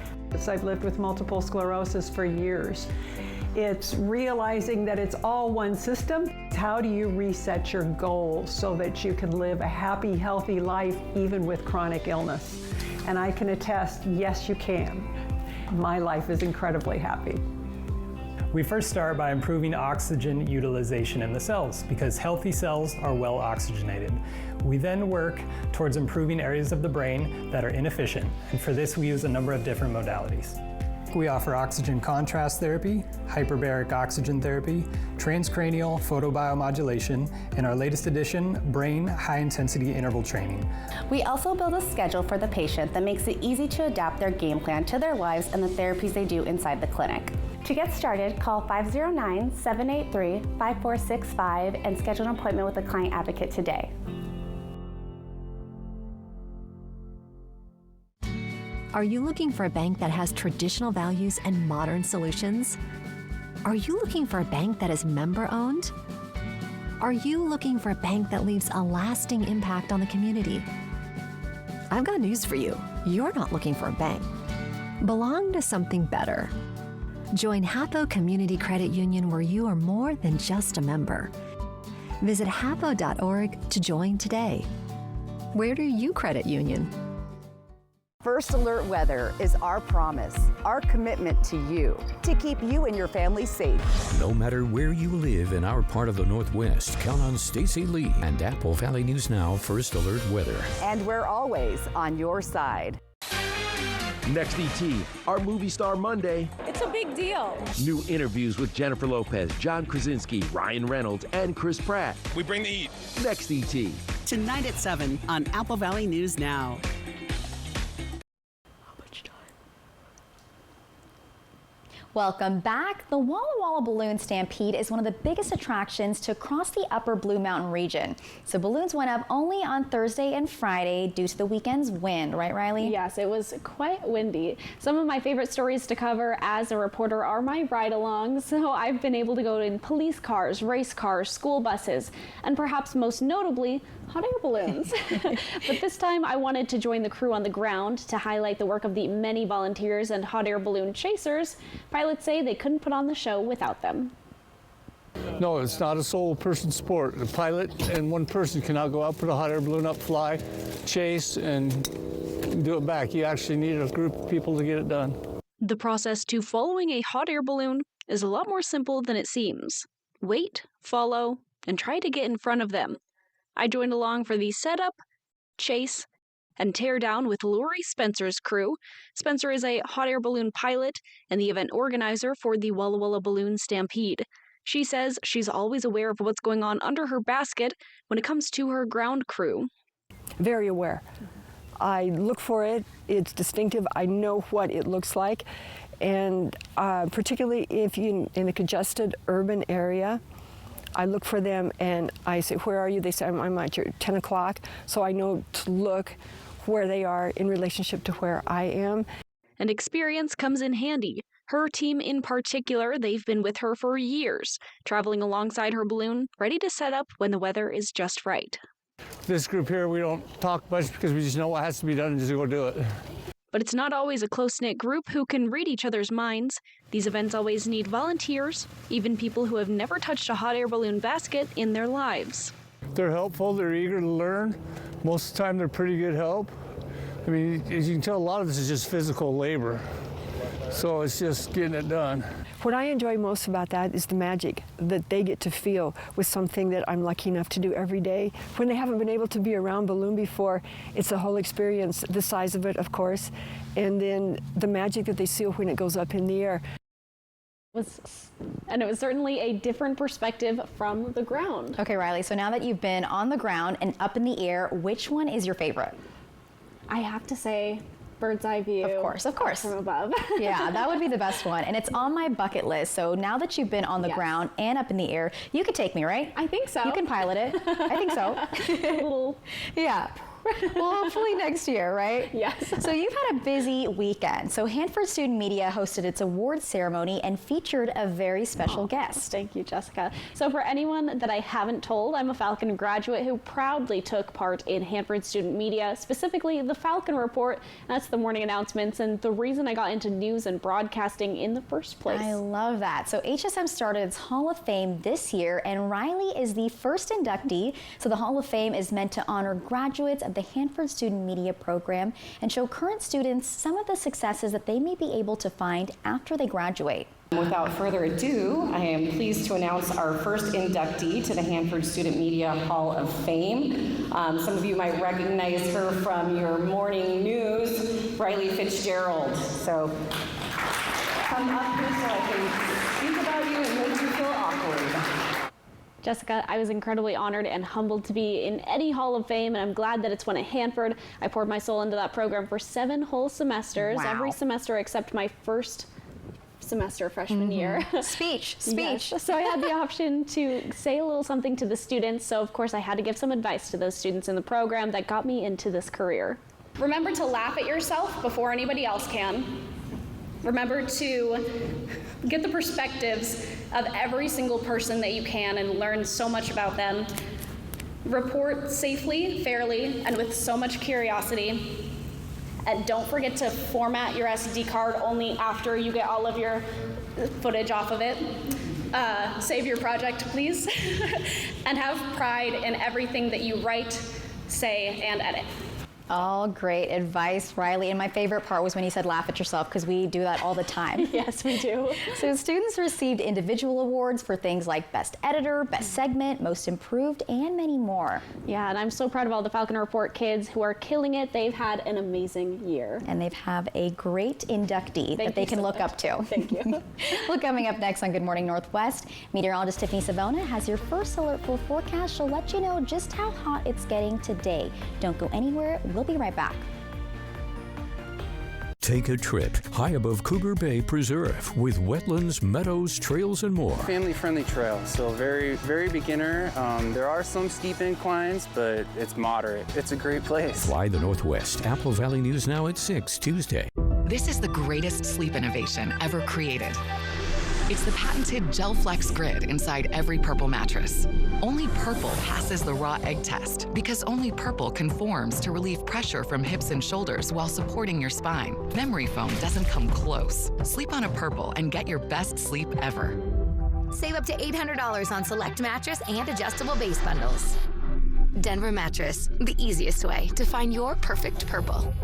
I've lived with multiple sclerosis for years. It's realizing that it's all one system. How do you reset your goals so that you can live a happy, healthy life even with chronic illness? And I can attest, yes, you can. My life is incredibly happy. We first start by improving oxygen utilization in the cells because healthy cells are well oxygenated. We then work towards improving areas of the brain that are inefficient, and for this we use a number of different modalities. We offer oxygen contrast therapy, hyperbaric oxygen therapy, transcranial photobiomodulation, and our latest addition, brain high-intensity interval training. We also build a schedule for the patient that makes it easy to adapt their game plan to their lives and the therapies they do inside the clinic. To get started, call 509-783-5465 and schedule an appointment with a client advocate today. Are you looking for a bank that has traditional values and modern solutions? Are you looking for a bank that is member-owned? Are you looking for a bank that leaves a lasting impact on the community? I've got news for you. You're not looking for a bank. Belong to something better. Join Hatho Community Credit Union, where you are more than just a member. Visit hatho.org to join today. Where do you credit union? First Alert Weather is our promise, our commitment to you, to keep you and your family safe. No matter where you live in our part of the Northwest, count on Stacy Lee and Apple Valley News Now First Alert Weather. And we're always on your side. Next ET, our Movie Star Monday. It's a big deal. New interviews with Jennifer Lopez, John Krasinski, Ryan Reynolds, and Chris Pratt. We bring the heat. Next ET. Tonight at 7 on Apple Valley News Now. Welcome back. The Walla Walla Balloon Stampede is one of the biggest attractions to cross the upper Blue Mountain region. So balloons went up only on Thursday and Friday due to the weekend's wind, right, Riley? Yes, it was quite windy. Some of my favorite stories to cover as a reporter are my ride-alongs. So I've been able to go in police cars, race cars, school buses, and perhaps most notably, hot air balloons. But this time I wanted to join the crew on the ground to highlight the work of the many volunteers and hot air balloon chasers. Pilots say they couldn't put on the show without them. No, it's not a sole person sport. The pilot and one person cannot go out, put a hot air balloon up, fly, chase, and do it back. You actually need a group of people to get it done. The process to following a hot air balloon is a lot more simple than it seems. Wait, follow, and try to get in front of them. I joined along for the setup, chase, and tear down with Lori Spencer's crew. Spencer is a hot air balloon pilot and the event organizer for the Walla Walla Balloon Stampede. She says she's always aware of what's going on under her basket when it comes to her ground crew. very aware. I look for it, it's distinctive, I know what it looks like, and particularly if you're in a congested urban area, I look for them and I say, where are you? They say, I'm at your 10 o'clock, so I know to look where they are in relationship to where I am. And experience comes in handy. Her team in particular, they've been with her for years, traveling alongside her balloon, ready to set up when the weather is just right. This group here, we don't talk much because we just know what has to be done and just go do it. But it's not always a close-knit group who can read each other's minds. These events always need volunteers, even people who have never touched a hot air balloon basket in their lives. They're helpful, they're eager to learn. Most of the time they're pretty good help. I mean, as you can tell, a lot of this is just physical labor. So it's just getting it done. What I enjoy most about that is the magic that they get to feel with something that I'm lucky enough to do every day. When they haven't been able to be around balloon before, it's a whole experience, the size of it, of course, and then the magic that they see when it goes up in the air. And it was certainly a different perspective from the ground. Okay, Riley, so now that you've been on the ground and up in the air, which one is your favorite? I have to say, bird's eye view. Of course. From above. Yeah, that would be the best one. And it's on my bucket list. So now that you've been on the ground and up in the air, you can take me, right? I think so. You can pilot it. I think so. Yeah. Well, hopefully next year, right? Yes. So you've had a busy weekend. So Hanford Student Media hosted its awards ceremony and featured a very special guest. Thank you, Jessica. So for anyone that I haven't told, I'm a Falcon graduate who proudly took part in Hanford Student Media, specifically the Falcon Report. That's the morning announcements and the reason I got into news and broadcasting in the first place. I love that. So HSM started its Hall of Fame this year, and Riley is the first inductee. So the Hall of Fame is meant to honor graduates of the Hanford Student Media program and show current students some of the successes that they may be able to find after they graduate. Without further ado, I am pleased to announce our first inductee to the Hanford Student Media Hall of Fame. Some of you might recognize her from your morning news, Riley Fitzgerald. So come up here so I can speak about you and make you feel awkward. Jessica, I was incredibly honored and humbled to be in any Hall of Fame, and I'm glad that it's one at Hanford. I poured my soul into that program for 7 whole semesters, every semester except my first semester freshman year. Speech. Yes. So I had the option to say a little something to the students, so of course I had to give some advice to those students in the program that got me into this career. Remember to laugh at yourself before anybody else can. Remember to get the perspectives of every single person that you can and learn so much about them. Report safely, fairly, and with so much curiosity. And don't forget to format your SD card only after you get all of your footage off of it. Save your project, please. And have pride in everything that you write, say, and edit. All great advice, Riley. And my favorite part was when you said laugh at yourself, because we do that all the time. Yes, we do. So students received individual awards for things like Best Editor, Best Segment, Most Improved, and many more. Yeah, and I'm so proud of all the Falcon Report kids who are killing it. They've had an amazing year. And they have a great inductee that they can look up to. Thank you. Well, coming up next on Good Morning Northwest, meteorologist Tiffany Savona has your first alert full forecast. She'll let you know just how hot it's getting today. Don't go anywhere. We'll be right back. Take a trip high above Cougar Bay Preserve with wetlands, meadows, trails, and more. Family-friendly trail, so very beginner. There are some steep inclines, but it's moderate. It's a great place. Fly the Northwest. Apple Valley News Now at 6 Tuesday. This is the greatest sleep innovation ever created. It's the patented GelFlex Grid inside every Purple mattress. Only Purple passes the raw egg test because only Purple conforms to relieve pressure from hips and shoulders while supporting your spine. Memory foam doesn't come close. Sleep on a Purple and get your best sleep ever. Save up to $800 on select mattress and adjustable base bundles. Denver Mattress, the easiest way to find your perfect Purple.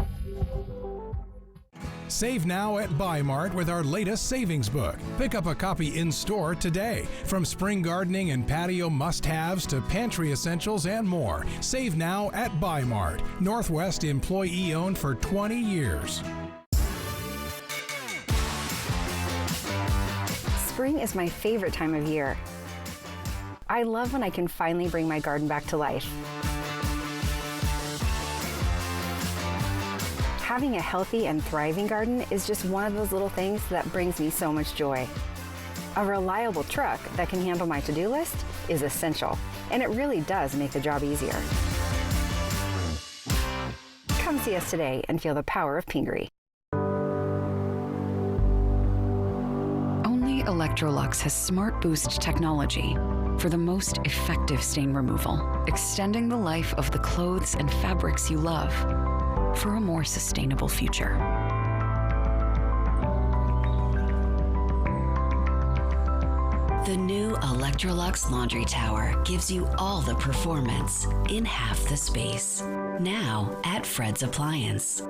Save now at Buy Mart with our latest savings book. Pick up a copy in-store today. From spring gardening and patio must-haves to pantry essentials and more. Save now at Buy Mart. Northwest employee-owned for 20 years. Spring is my favorite time of year. I love when I can finally bring my garden back to life. Having a healthy and thriving garden is just one of those little things that brings me so much joy. A reliable truck that can handle my to-do list is essential, and it really does make the job easier. Come see us today and feel the power of Pingree. Only Electrolux has Smart Boost technology for the most effective stain removal, extending the life of the clothes and fabrics you love for a more sustainable future. The new Electrolux Laundry Tower gives you all the performance in half the space. Now at Fred's Appliance.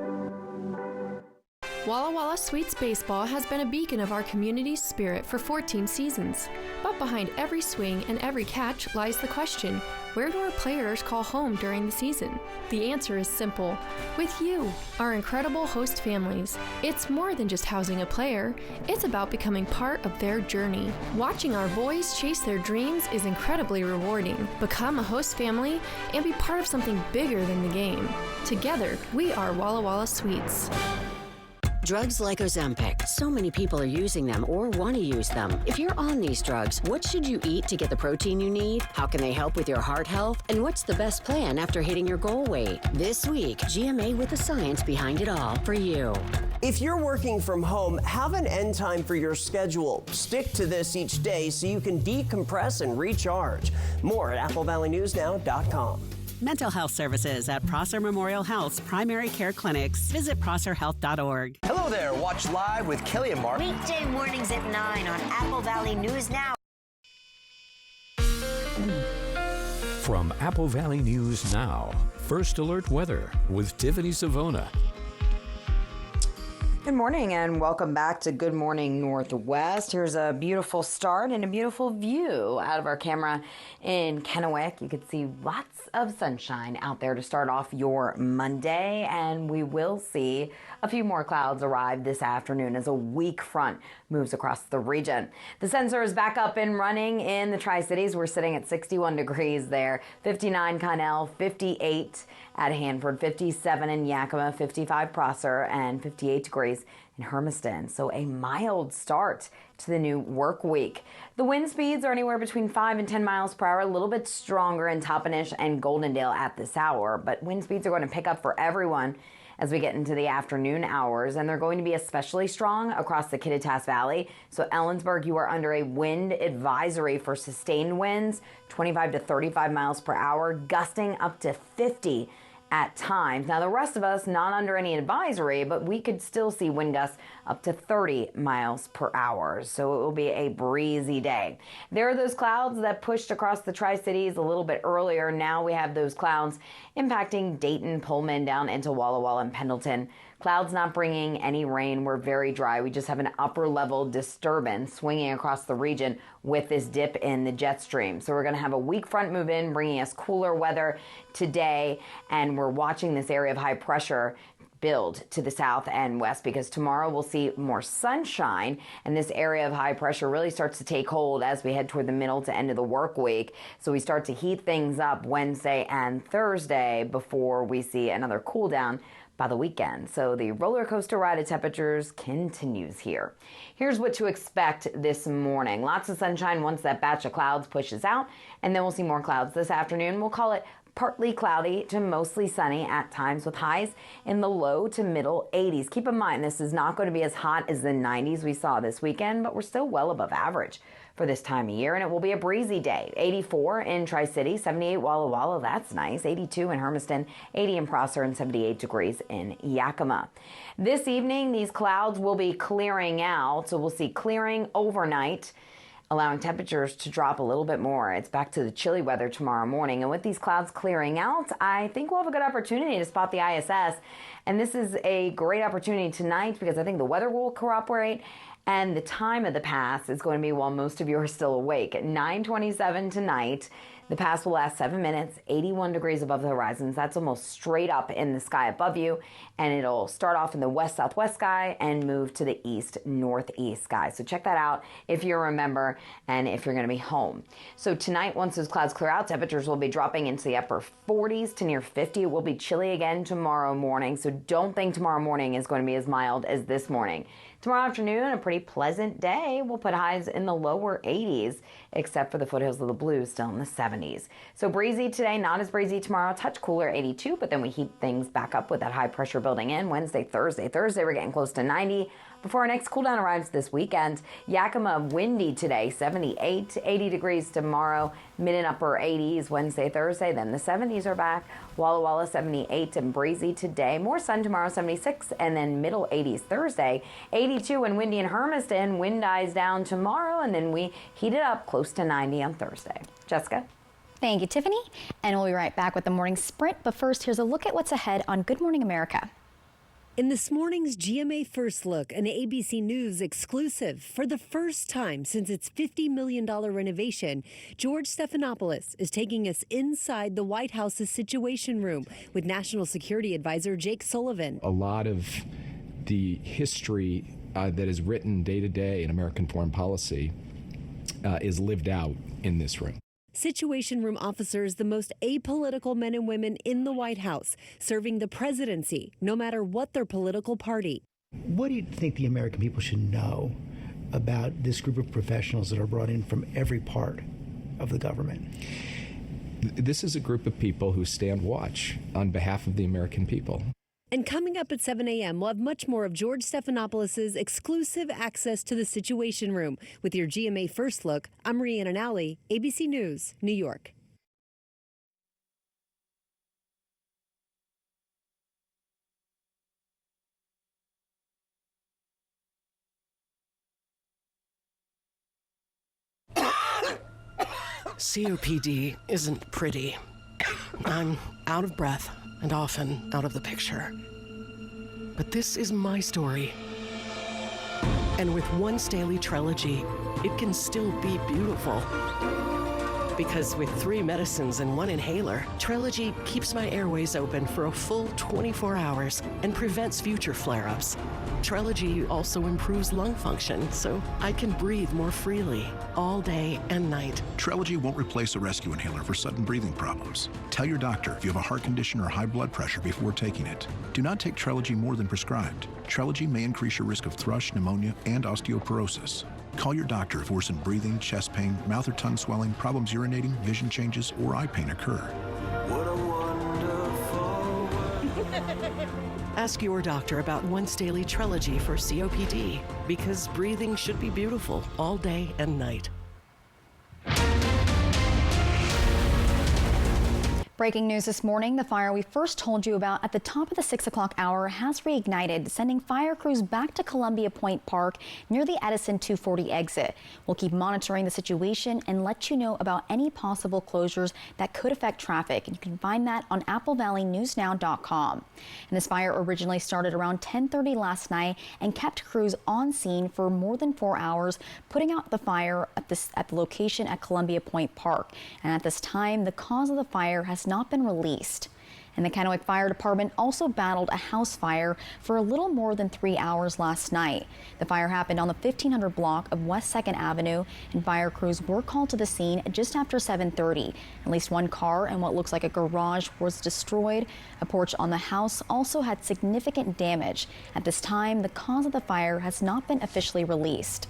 Walla Walla Sweets Baseball has been a beacon of our community's spirit for 14 seasons. But behind every swing and every catch lies the question, where do our players call home during the season? The answer is simple. With you, our incredible host families. It's more than just housing a player. It's about becoming part of their journey. Watching our boys chase their dreams is incredibly rewarding. Become a host family and be part of something bigger than the game. Together, we are Walla Walla Sweets. Drugs like Ozempic. So many people are using them or want to use them. If you're on these drugs, what should you eat to get the protein you need? How can they help with your heart health? And what's the best plan after hitting your goal weight? This week, GMA with the science behind it all for you. If you're working from home, have an end time for your schedule. Stick to this each day so you can decompress and recharge. More at AppleValleyNewsNow.com. Mental health services at Prosser Memorial Health's primary care clinics. Visit prosserhealth.org. Hello there. Watch live with Kelly and Mark. Weekday mornings at 9 on Apple Valley News Now. From Apple Valley News Now, First Alert Weather with Tiffany Savona. Good morning and welcome back to Good Morning Northwest. Here's a beautiful start and a beautiful view out of our camera in Kennewick. You can see lots of sunshine out there to start off your Monday, and we will see a few more clouds arrive this afternoon as a weak front moves across the region. The sensor is back up and running in the Tri-Cities. We're sitting at 61 degrees there, 59 Connell, 58 at Hanford, 57 in Yakima, 55 Prosser, and 58 degrees in Hermiston. So a mild start to the new work week. The wind speeds are anywhere between 5 and 10 miles per hour, a little bit stronger in Toppenish and Goldendale at this hour, but wind speeds are going to pick up for everyone as we get into the afternoon hours, and they're going to be especially strong across the Kittitas Valley. So Ellensburg, you are under a wind advisory for sustained winds, 25 to 35 miles per hour, gusting up to 50 at times. Now the rest of us not under any advisory, but we could still see wind gusts up to 30 miles per hour. So it will be a breezy day. There are those clouds that pushed across the Tri-Cities a little bit earlier. Now we have those clouds impacting Dayton, Pullman, down into Walla Walla and Pendleton. Clouds not bringing any rain. We're very dry. We just have an upper level disturbance swinging across the region with this dip in the jet stream. So we're going to have a weak front move in, bringing us cooler weather today. And we're watching this area of high pressure build to the south and west, because tomorrow we'll see more sunshine and this area of high pressure really starts to take hold as we head toward the middle to end of the work week. So we start to heat things up Wednesday and Thursday before we see another cool down by the weekend. So the roller coaster ride of temperatures continues here. Here's what to expect this morning. Lots of sunshine once that batch of clouds pushes out, and then we'll see more clouds this afternoon. We'll call it partly cloudy to mostly sunny at times with highs in the low to middle 80s. Keep in mind, this is not going to be as hot as the 90s we saw this weekend, but we're still well above average for this time of year, and it will be a breezy day. 84 in Tri-City, 78 Walla Walla, that's nice, 82 in Hermiston, 80 in Prosser, and 78 degrees in Yakima. This evening, these clouds will be clearing out, so we'll see clearing overnight, allowing temperatures to drop a little bit more. It's back to the chilly weather tomorrow morning. And with these clouds clearing out, I think we'll have a good opportunity to spot the ISS. And this is a great opportunity tonight because I think the weather will cooperate. And the time of the pass is going to be while most of you are still awake. At 9:27 tonight, The pass will last 7 minutes, 81 degrees above the horizons. That's almost straight up in the sky above you. And it'll start off in the west-southwest sky and move to the east-northeast sky. So check that out if you remember and if you're going to be home. So tonight, once those clouds clear out, temperatures will be dropping into the upper 40s to near 50. It will be chilly again tomorrow morning. So don't think tomorrow morning is going to be as mild as this morning. Tomorrow afternoon, a pretty pleasant day. We'll put highs in the lower 80s, except for the foothills of the Blues, still in the 70s. So breezy today, not as breezy tomorrow. Touch cooler, 82, but then we heat things back up with that high pressure building in Wednesday, Thursday. Thursday, we're getting close to 90 before our next cool down arrives this weekend. Yakima, windy today, 78, 80 degrees tomorrow, mid and upper 80s Wednesday, Thursday. Then the 70s are back. Walla Walla, 78 and breezy today. More sun tomorrow, 76, and then middle 80s Thursday. 82 and windy in Hermiston. Wind dies down tomorrow, and then we heat it up close to 90 on Thursday. Jessica? Thank you, Tiffany. And we'll be right back with the morning sprint. But first, here's a look at what's ahead on Good Morning America. In this morning's GMA First Look, an ABC News exclusive, for the first time since its $50 million renovation, George Stephanopoulos is taking us inside the White House's Situation Room with National Security Advisor Jake Sullivan. A lot of the history that is written day to day in American foreign policy is lived out in this room. Situation Room officers, the most apolitical men and women in the White House, serving the presidency, no matter what their political party. What do you think the American people should know about this group of professionals that are brought in from every part of the government? This is a group of people who stand watch on behalf of the American people. And coming up at 7 a.m., we'll have much more of George Stephanopoulos' exclusive access to the Situation Room. With your GMA First Look, I'm Rhiannon Nally, ABC News, New York. COPD isn't pretty. I'm out of breath and often out of the picture. But this is my story. And with once daily Trelegy, it can still be beautiful. Because with 3 medicines and 1 inhaler, Trelegy keeps my airways open for a full 24 hours and prevents future flare-ups. Trelegy also improves lung function, so I can breathe more freely all day and night. Trelegy won't replace a rescue inhaler for sudden breathing problems. Tell your doctor if you have a heart condition or high blood pressure before taking it. Do not take Trelegy more than prescribed. Trelegy may increase your risk of thrush, pneumonia, and osteoporosis. Call your doctor if worsened breathing, chest pain, mouth or tongue swelling, problems urinating, vision changes, or eye pain occur. What a wonderful Ask your doctor about once daily Trelegy for COPD, because breathing should be beautiful all day and night. Breaking news this morning, the fire we first told you about at the top of the 6 o'clock hour has reignited, sending fire crews back to Columbia Point Park near the Edison 240 exit. We'll keep monitoring the situation and let you know about any possible closures that could affect traffic. You can find that on applevalleynewsnow.com. And this fire originally started around 10:30 last night and kept crews on scene for more than 4 hours, putting out the fire at the location at Columbia Point Park. And at this time, the cause of the fire has not been released. And the Kennewick Fire Department also battled a house fire for a little more than 3 hours last night. The fire happened on the 1500 block of West 2nd Avenue, and fire crews were called to the scene just after 7:30. At least 1 car and what looks like a garage was destroyed. A porch on the house also had significant damage. At this time, the cause of the fire has not been officially released.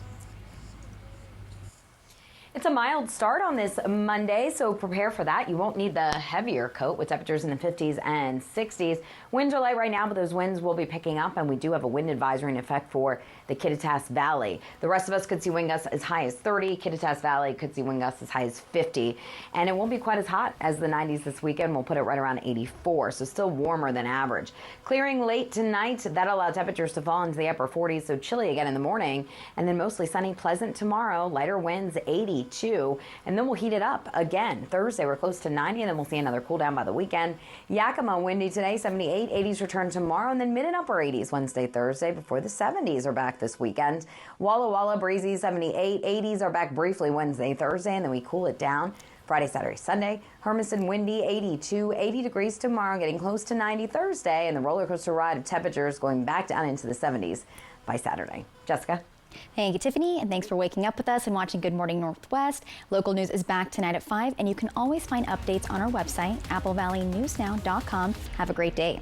It's a mild start on this Monday, so prepare for that. You won't need the heavier coat with temperatures in the 50s and 60s. Winds are light right now, but those winds will be picking up, and we do have a wind advisory in effect for the Kittitas Valley. The rest of us could see wind gusts as high as 30. Kittitas Valley could see wind gusts as high as 50. And it won't be quite as hot as the 90s this weekend. We'll put it right around 84, so still warmer than average. Clearing late tonight, that'll allow temperatures to fall into the upper 40s, so chilly again in the morning. And then mostly sunny, pleasant tomorrow. Lighter winds, 82. And then we'll heat it up again. Thursday, we're close to 90, and then we'll see another cool down by the weekend. Yakima, windy today, 78. 80s return tomorrow, and then mid and upper 80s Wednesday, Thursday, before the 70s are back this weekend. Walla Walla, breezy, 78. 80s are back briefly Wednesday, Thursday, and then we cool it down Friday, Saturday, Sunday, Hermiston windy, 82, 80 degrees tomorrow, getting close to 90 Thursday, and the roller coaster ride of temperatures going back down into the 70s by Saturday. Jessica? Thank you, Tiffany, and thanks for waking up with us and watching Good Morning Northwest. Local news is back tonight at 5, and you can always find updates on our website, applevalleyNewsNow.com. Have a great day.